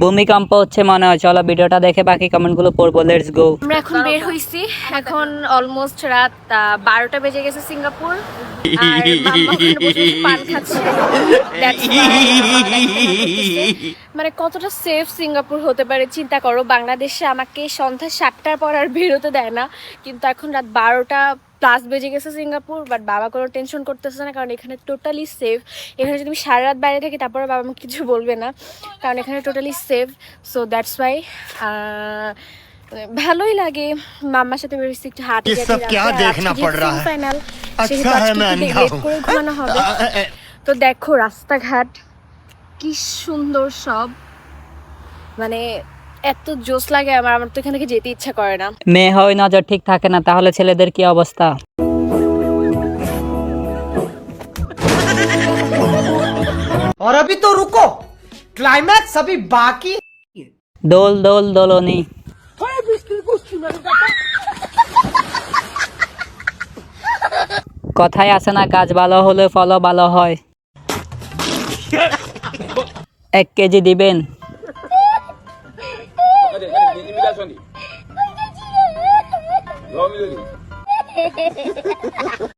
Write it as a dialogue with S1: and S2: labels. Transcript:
S1: ভূমিকম্প হচ্ছে মনে হয়। চলো ভিডিওটা দেখে বাকি কমেন্টগুলো পড়বো। Let's go.
S2: আমরা এখন বের হইছি, এখন অলমোস্ট রাত 12টা বেজে গেছে সিঙ্গাপুর। আর মাম্মা ওখানে বসে বসে পান খাচ্ছে। That's why আমার এখন মনে হইতেছে, মানে কতটা সেফ সিঙ্গাপুর হতে পারে চিন্তা করো। বাংলাদেশে আমাকে সন্ধ্যা 7টার পর আর বেরোতে দেয় না, কিন্তু এখন রাত 12টা প্লাস বেজে গেছে সিঙ্গাপুর। বাট বাবা কোনো টেনশন করতেছে না, কারণ এখানে টোটালি সেফ। এখানে যদি আমি সারা রাত বাইরে থাকি তারপরে বাবা আমাকে কিছু বলবে না, কারণ এখানে totally safe. So that's why ভালোই লাগে। মাম্মার সাথে বেরিয়েছি একটু হাঁটি ফাইনাল, করে ঘুমানো হবে। তো দেখো রাস্তাঘাট কি সুন্দর সব, মানে এত জোস লাগে আমার। আমার তো এখান থেকে যেতে ইচ্ছা করে না।
S1: মেয়ে হয় নজর ঠিক থাকে না, তাহলে ছেলেদের কি অবস্থা?
S3: और अभी तो रुको, क्लाइमैक्स अभी बाकी।
S1: দোল দোল দোলনি। কথায় আছে না, কাজ ভালো হলে ফলও ভালো হয়। 1 কেজি দিবেন?